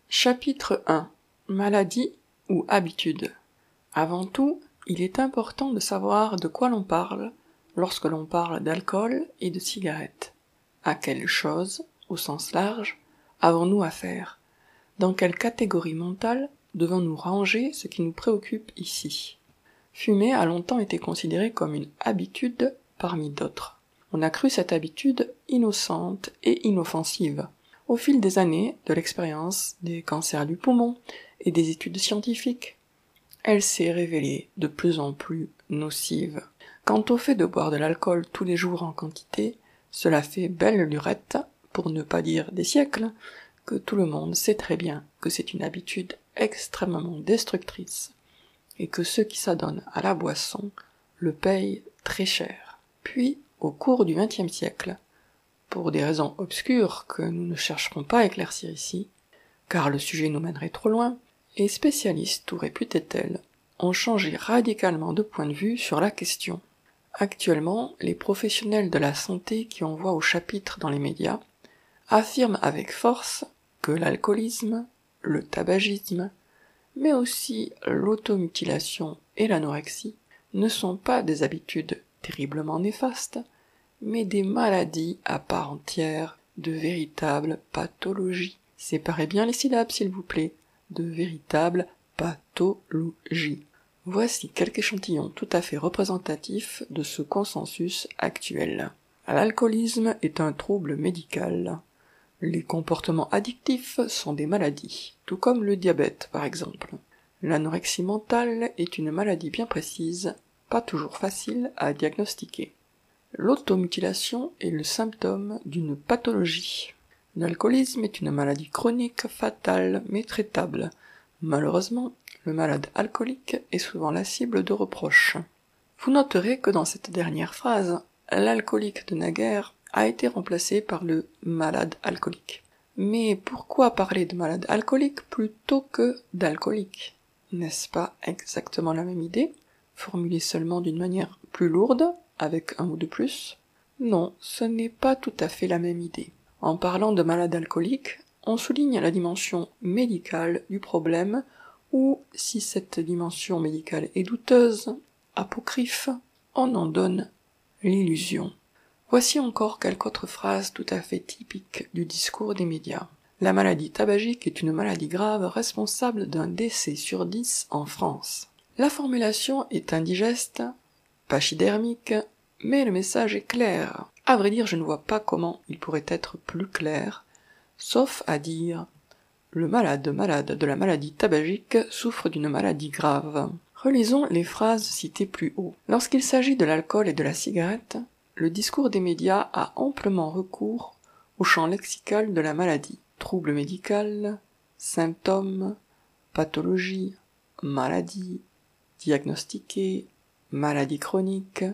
Chapitre 1. Maladie ou habitude. Avant tout, il est important de savoir de quoi l'on parle lorsque l'on parle d'alcool et de cigarettes. À quelle chose, au sens large, avons-nous affaire? Dans quelle catégorie mentale devons-nous ranger ce qui nous préoccupe ici? Fumer a longtemps été considéré comme une habitude parmi d'autres. On a cru cette habitude innocente et inoffensive. Au fil des années, de l'expérience, des cancers du poumon et des études scientifiques, elle s'est révélée de plus en plus nocive. Quant au fait de boire de l'alcool tous les jours en quantité, cela fait belle lurette, pour ne pas dire des siècles, que tout le monde sait très bien que c'est une habitude extrêmement destructrice, et que ceux qui s'adonnent à la boisson le payent très cher. Puis, au cours du XXe siècle, pour des raisons obscures que nous ne chercherons pas à éclaircir ici, car le sujet nous mènerait trop loin, les spécialistes ou réputés tels ont changé radicalement de point de vue sur la question. Actuellement, les professionnels de la santé qui on voit au chapitre dans les médias affirment avec force que l'alcoolisme, le tabagisme, mais aussi l'automutilation et l'anorexie ne sont pas des habitudes terriblement néfastes, mais des maladies à part entière, de véritables pathologies. Séparez bien les syllabes, s'il vous plaît, de véritables pathologies. Voici quelques échantillons tout à fait représentatifs de ce consensus actuel. L'alcoolisme est un trouble médical. Les comportements addictifs sont des maladies, tout comme le diabète par exemple. L'anorexie mentale est une maladie bien précise, pas toujours facile à diagnostiquer. L'automutilation est le symptôme d'une pathologie. L'alcoolisme est une maladie chronique, fatale, mais traitable. Malheureusement, le malade alcoolique est souvent la cible de reproches. Vous noterez que dans cette dernière phrase, l'alcoolique de naguère a été remplacé par le malade alcoolique. Mais pourquoi parler de malade alcoolique plutôt que d'alcoolique? N'est-ce pas exactement la même idée, formulée seulement d'une manière plus lourde, avec un mot de plus? Non, ce n'est pas tout à fait la même idée. En parlant de malade alcoolique, on souligne la dimension médicale du problème, ou, si cette dimension médicale est douteuse, apocryphe, on en donne l'illusion. Voici encore quelques autres phrases tout à fait typiques du discours des médias. La maladie tabagique est une maladie grave responsable d'un décès sur 10 en France. La formulation est indigeste, pachydermique, mais le message est clair. À vrai dire, je ne vois pas comment il pourrait être plus clair, sauf à dire « Le malade de la maladie tabagique souffre d'une maladie grave ». Relisons les phrases citées plus haut. Lorsqu'il s'agit de l'alcool et de la cigarette, le discours des médias a amplement recours au champ lexical de la maladie. Trouble médical, symptômes, pathologie, maladie, diagnostiquée, maladie chronique,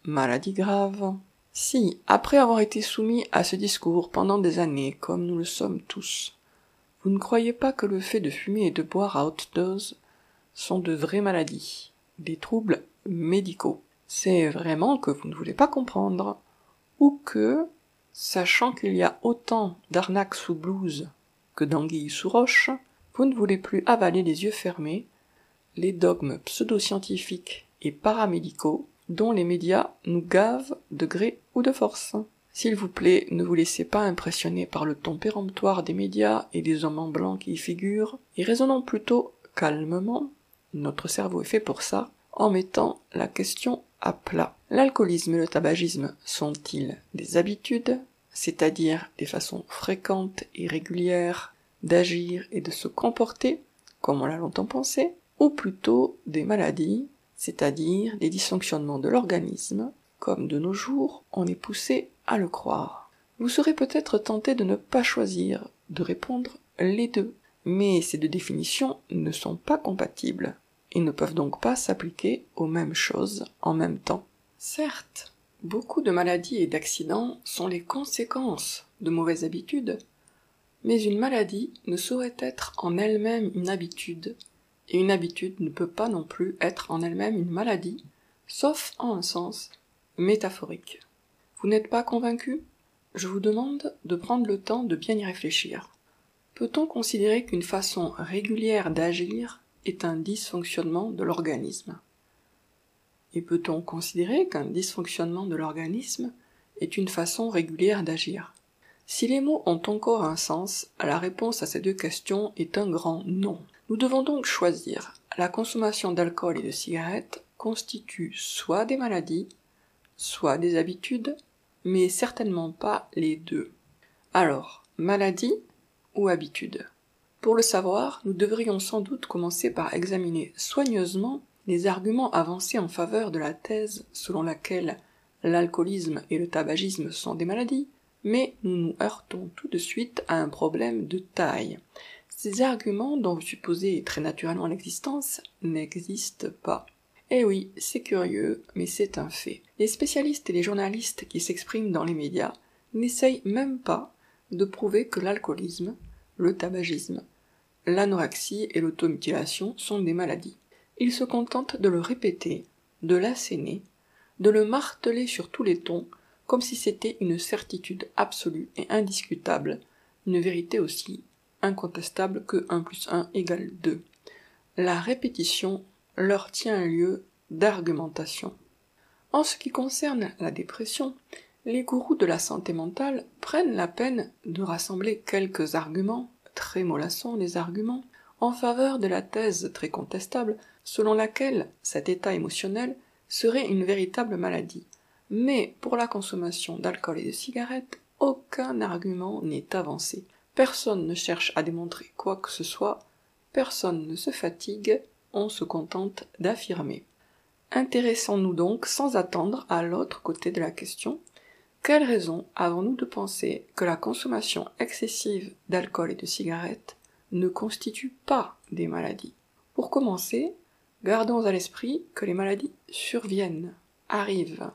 maladie grave. Si, après avoir été soumis à ce discours pendant des années, comme nous le sommes tous, vous ne croyez pas que le fait de fumer et de boire à haute dose sont de vraies maladies, des troubles médicaux, c'est vraiment que vous ne voulez pas comprendre, ou que, sachant qu'il y a autant d'arnaques sous blouse que d'anguilles sous roche, vous ne voulez plus avaler les yeux fermés les dogmes pseudo-scientifiques et paramédicaux dont les médias nous gavent de gré ou de force. S'il vous plaît, ne vous laissez pas impressionner par le ton péremptoire des médias et des hommes en blanc qui y figurent, et raisonnons plutôt calmement, notre cerveau est fait pour ça, en mettant la question à plat. L'alcoolisme et le tabagisme sont-ils des habitudes, c'est-à-dire des façons fréquentes et régulières d'agir et de se comporter, comme on l'a longtemps pensé, ou plutôt des maladies, c'est-à-dire des dysfonctionnements de l'organisme, comme de nos jours on est poussé à le croire. Vous serez peut-être tenté de ne pas choisir, de répondre les deux, mais ces deux définitions ne sont pas compatibles, et ne peuvent donc pas s'appliquer aux mêmes choses en même temps. Certes, beaucoup de maladies et d'accidents sont les conséquences de mauvaises habitudes, mais une maladie ne saurait être en elle-même une habitude, et une habitude ne peut pas non plus être en elle-même une maladie, sauf en un sens métaphorique. Vous n'êtes pas convaincu? Je vous demande de prendre le temps de bien y réfléchir. Peut-on considérer qu'une façon régulière d'agir est un dysfonctionnement de l'organisme? Et peut-on considérer qu'un dysfonctionnement de l'organisme est une façon régulière d'agir? Si les mots ont encore un sens, la réponse à ces deux questions est un grand non. Nous devons donc choisir. La consommation d'alcool et de cigarettes constitue soit des maladies, soit des habitudes, mais certainement pas les deux. Alors, maladie ou habitude? Pour le savoir, nous devrions sans doute commencer par examiner soigneusement les arguments avancés en faveur de la thèse selon laquelle l'alcoolisme et le tabagisme sont des maladies, mais nous nous heurtons tout de suite à un problème de taille. Ces arguments dont vous supposez très naturellement l'existence n'existent pas. Eh oui, c'est curieux, mais c'est un fait. Les spécialistes et les journalistes qui s'expriment dans les médias n'essayent même pas de prouver que l'alcoolisme, le tabagisme, l'anorexie et l'automutilation sont des maladies. Ils se contentent de le répéter, de l'asséner, de le marteler sur tous les tons, comme si c'était une certitude absolue et indiscutable, une vérité aussi incontestable que 1 + 1 = 2. La répétition leur tient un lieu d'argumentation. En ce qui concerne la dépression, les gourous de la santé mentale prennent la peine de rassembler quelques arguments, très mollassons les arguments, en faveur de la thèse très contestable selon laquelle cet état émotionnel serait une véritable maladie. Mais pour la consommation d'alcool et de cigarettes, aucun argument n'est avancé. Personne ne cherche à démontrer quoi que ce soit, personne ne se fatigue, on se contente d'affirmer. Intéressons-nous donc sans attendre à l'autre côté de la question. Quelle raison avons-nous de penser que la consommation excessive d'alcool et de cigarettes ne constitue pas des maladies? Pour commencer, gardons à l'esprit que les maladies surviennent, arrivent.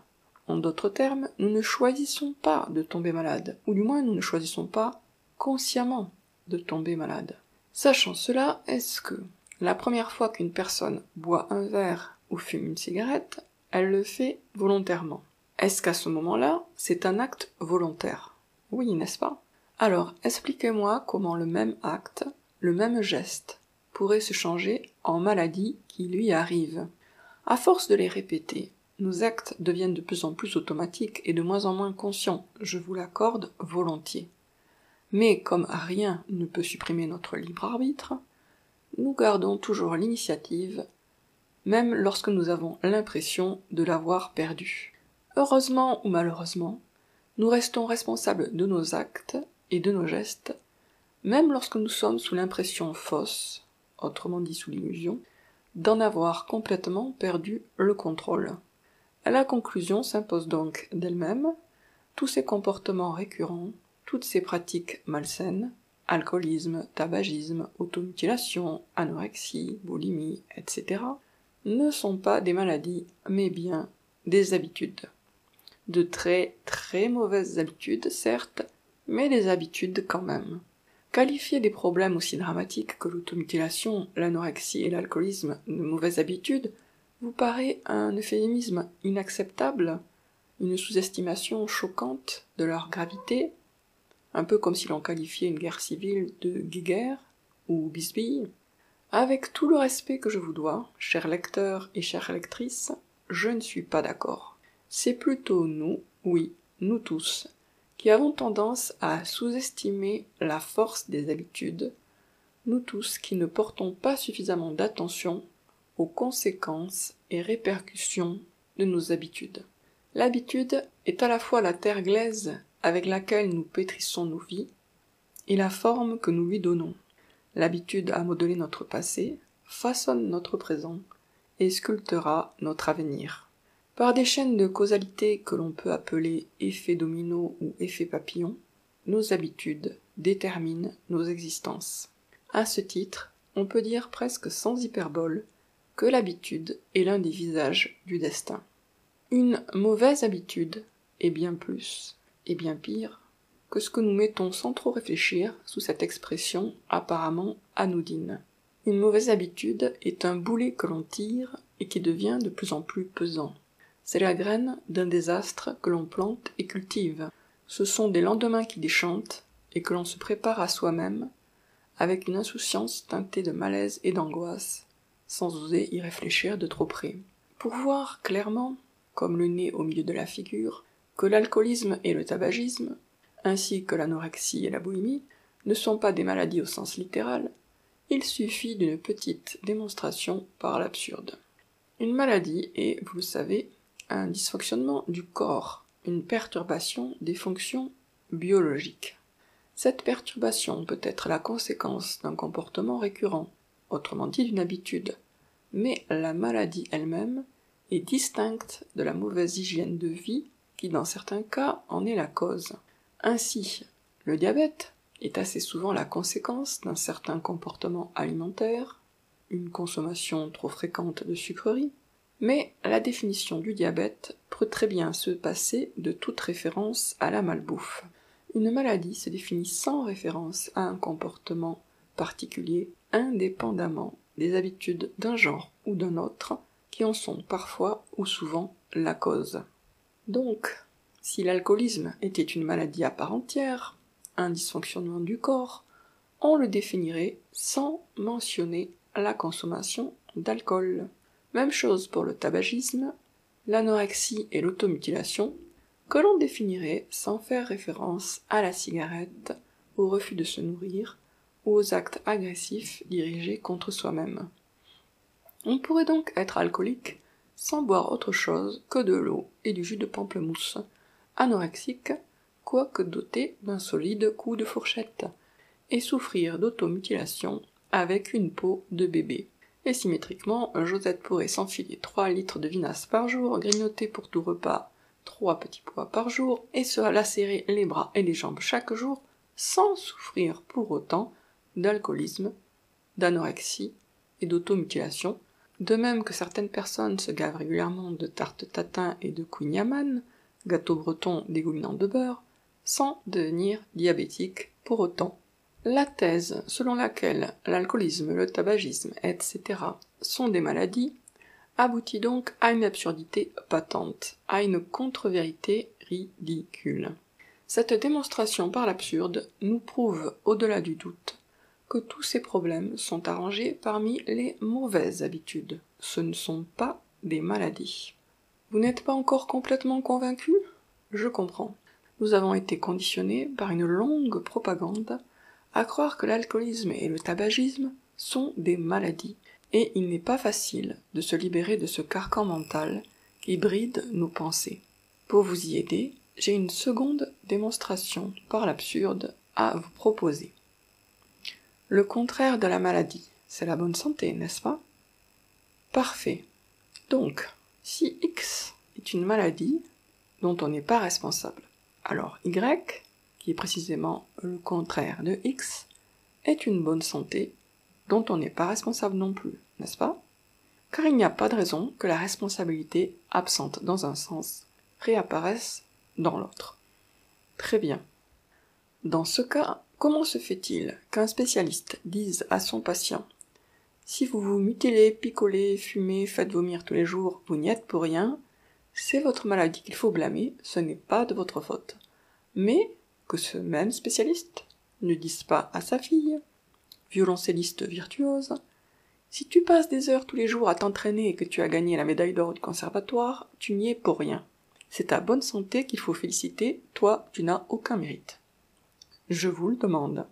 En d'autres termes, nous ne choisissons pas de tomber malade, ou du moins nous ne choisissons pas consciemment de tomber malade. Sachant cela, est-ce que la première fois qu'une personne boit un verre ou fume une cigarette, elle le fait volontairement? Est-ce qu'à ce moment-là, c'est un acte volontaire? Oui, n'est-ce pas? Alors, expliquez-moi comment le même acte, le même geste, pourrait se changer en maladie qui lui arrive. À force de les répéter, nos actes deviennent de plus en plus automatiques et de moins en moins conscients, je vous l'accorde volontiers. Mais comme rien ne peut supprimer notre libre arbitre, nous gardons toujours l'initiative, même lorsque nous avons l'impression de l'avoir perdue. Heureusement ou malheureusement, nous restons responsables de nos actes et de nos gestes, même lorsque nous sommes sous l'impression fausse, autrement dit sous l'illusion, d'en avoir complètement perdu le contrôle. La conclusion s'impose donc d'elle-même, tous ces comportements récurrents, toutes ces pratiques malsaines, alcoolisme, tabagisme, automutilation, anorexie, boulimie, etc., ne sont pas des maladies, mais bien des habitudes. De très très mauvaises habitudes, certes, mais des habitudes quand même. Qualifier des problèmes aussi dramatiques que l'automutilation, l'anorexie et l'alcoolisme de mauvaises habitudes vous paraît un euphémisme inacceptable, une sous-estimation choquante de leur gravité, un peu comme si l'on qualifiait une guerre civile de guéguerre ou bisbille? Avec tout le respect que je vous dois, chers lecteurs et chères lectrices, je ne suis pas d'accord. C'est plutôt nous, oui, nous tous, qui avons tendance à sous-estimer la force des habitudes, nous tous qui ne portons pas suffisamment d'attention aux conséquences et répercussions de nos habitudes. L'habitude est à la fois la terre glaise avec laquelle nous pétrissons nos vies et la forme que nous lui donnons. L'habitude à modeler notre passé façonne notre présent et sculptera notre avenir. Par des chaînes de causalité que l'on peut appeler effet domino ou effet papillon, nos habitudes déterminent nos existences. À ce titre, on peut dire presque sans hyperbole que l'habitude est l'un des visages du destin. Une mauvaise habitude est bien plus, et bien pire, que ce que nous mettons sans trop réfléchir sous cette expression apparemment anodine. Une mauvaise habitude est un boulet que l'on tire et qui devient de plus en plus pesant. C'est la graine d'un désastre que l'on plante et cultive. Ce sont des lendemains qui déchantent et que l'on se prépare à soi-même, avec une insouciance teintée de malaise et d'angoisse, sans oser y réfléchir de trop près. Pour voir clairement, comme le nez au milieu de la figure, que l'alcoolisme et le tabagisme, ainsi que l'anorexie et la boulimie, ne sont pas des maladies au sens littéral, il suffit d'une petite démonstration par l'absurde. Une maladie est, vous le savez, un dysfonctionnement du corps, une perturbation des fonctions biologiques. Cette perturbation peut être la conséquence d'un comportement récurrent, autrement dit d'une habitude, mais la maladie elle-même est distincte de la mauvaise hygiène de vie qui, dans certains cas, en est la cause. Ainsi, le diabète est assez souvent la conséquence d'un certain comportement alimentaire, une consommation trop fréquente de sucreries, mais la définition du diabète peut très bien se passer de toute référence à la malbouffe. Une maladie se définit sans référence à un comportement particulier, indépendamment des habitudes d'un genre ou d'un autre, qui en sont parfois ou souvent la cause. Donc, si l'alcoolisme était une maladie à part entière, un dysfonctionnement du corps, on le définirait sans mentionner la consommation d'alcool. Même chose pour le tabagisme, l'anorexie et l'automutilation, que l'on définirait sans faire référence à la cigarette, au refus de se nourrir ou aux actes agressifs dirigés contre soi-même. On pourrait donc être alcoolique sans boire autre chose que de l'eau et du jus de pamplemousse, anorexique, quoique doté d'un solide coup de fourchette, et souffrir d'automutilation avec une peau de bébé. Et symétriquement, Josette pourrait s'enfiler 3 litres de vinasse par jour, grignoter pour tout repas 3 petits pois par jour, et se lacérer les bras et les jambes chaque jour, sans souffrir pour autant d'alcoolisme, d'anorexie et d'automutilation, de même que certaines personnes se gavent régulièrement de tartes tatin et de kouign-amann, gâteaux bretons dégoulinants de beurre, sans devenir diabétique pour autant. La thèse selon laquelle l'alcoolisme, le tabagisme, etc. sont des maladies aboutit donc à une absurdité patente, à une contre-vérité ridicule. Cette démonstration par l'absurde nous prouve, au-delà du doute, que tous ces problèmes sont arrangés parmi les mauvaises habitudes. Ce ne sont pas des maladies. Vous n'êtes pas encore complètement convaincu ? Je comprends. Nous avons été conditionnés par une longue propagande à croire que l'alcoolisme et le tabagisme sont des maladies, et il n'est pas facile de se libérer de ce carcan mental qui bride nos pensées. Pour vous y aider, j'ai une seconde démonstration par l'absurde à vous proposer. Le contraire de la maladie, c'est la bonne santé, n'est-ce pas ? Parfait. Donc, si X est une maladie dont on n'est pas responsable, alors Y, qui est précisément le contraire de X, est une bonne santé dont on n'est pas responsable non plus, n'est-ce pas ? Car il n'y a pas de raison que la responsabilité, absente dans un sens, réapparaisse dans l'autre. Très bien. Dans ce cas, comment se fait-il qu'un spécialiste dise à son patient « Si vous vous mutilez, picolez, fumez, faites vomir tous les jours, vous n'y êtes pour rien, c'est votre maladie qu'il faut blâmer, ce n'est pas de votre faute. » Mais que ce même spécialiste ne dise pas à sa fille, violoncelliste virtuose, « Si tu passes des heures tous les jours à t'entraîner et que tu as gagné la médaille d'or du conservatoire, tu n'y es pour rien. C'est ta bonne santé qu'il faut féliciter, toi tu n'as aucun mérite. » Je vous le demande.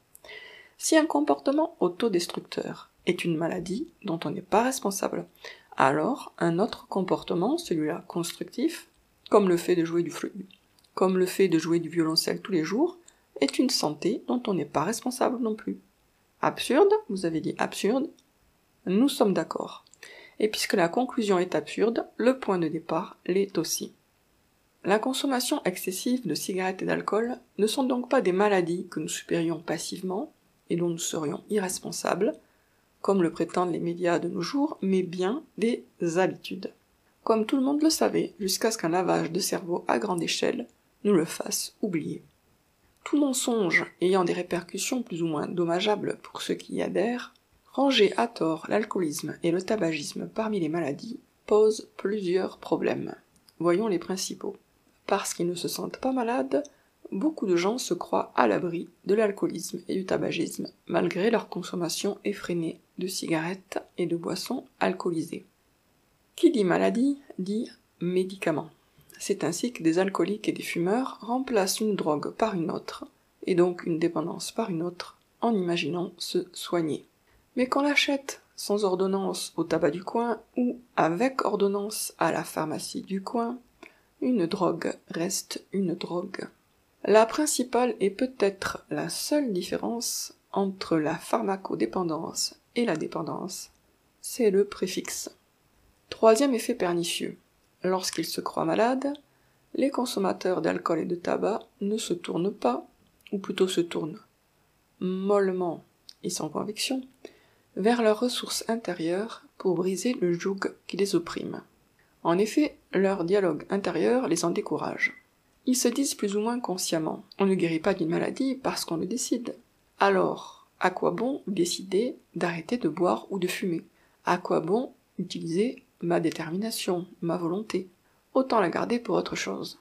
Si un comportement autodestructeur est une maladie dont on n'est pas responsable, alors un autre comportement, celui-là constructif, comme le fait de jouer du violoncelle tous les jours, est une santé dont on n'est pas responsable non plus. Absurde, vous avez dit absurde, nous sommes d'accord. Et puisque la conclusion est absurde, le point de départ l'est aussi. La consommation excessive de cigarettes et d'alcool ne sont donc pas des maladies que nous subirions passivement et dont nous serions irresponsables, comme le prétendent les médias de nos jours, mais bien des habitudes. Comme tout le monde le savait, jusqu'à ce qu'un lavage de cerveau à grande échelle nous le fasse oublier. Tout mensonge ayant des répercussions plus ou moins dommageables pour ceux qui y adhèrent, ranger à tort l'alcoolisme et le tabagisme parmi les maladies pose plusieurs problèmes. Voyons les principaux. Parce qu'ils ne se sentent pas malades, beaucoup de gens se croient à l'abri de l'alcoolisme et du tabagisme, malgré leur consommation effrénée de cigarettes et de boissons alcoolisées. Qui dit maladie, dit médicament. C'est ainsi que des alcooliques et des fumeurs remplacent une drogue par une autre, et donc une dépendance par une autre, en imaginant se soigner. Mais qu'on l'achète sans ordonnance au tabac du coin ou avec ordonnance à la pharmacie du coin, une drogue reste une drogue. La principale et peut-être la seule différence entre la pharmacodépendance et la dépendance, c'est le préfixe. Troisième effet pernicieux. Lorsqu'ils se croient malades, les consommateurs d'alcool et de tabac ne se tournent pas, ou plutôt se tournent mollement et sans conviction, vers leurs ressources intérieures pour briser le joug qui les opprime. En effet, leur dialogue intérieur les en décourage. Ils se disent plus ou moins consciemment « on ne guérit pas d'une maladie parce qu'on le décide ». Alors, à quoi bon décider d'arrêter de boire ou de fumer? À quoi bon utiliser ma détermination, ma volonté? Autant la garder pour autre chose.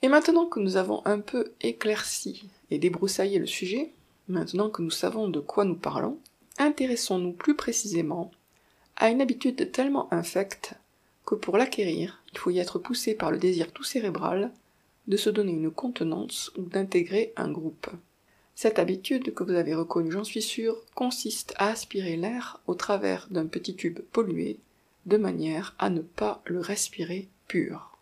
Et maintenant que nous avons un peu éclairci et débroussaillé le sujet, maintenant que nous savons de quoi nous parlons, intéressons-nous plus précisément à une habitude tellement infecte que pour l'acquérir, il faut y être poussé par le désir tout cérébral de se donner une contenance ou d'intégrer un groupe. Cette habitude, que vous avez reconnue j'en suis sûre, consiste à aspirer l'air au travers d'un petit tube pollué, de manière à ne pas le respirer pur.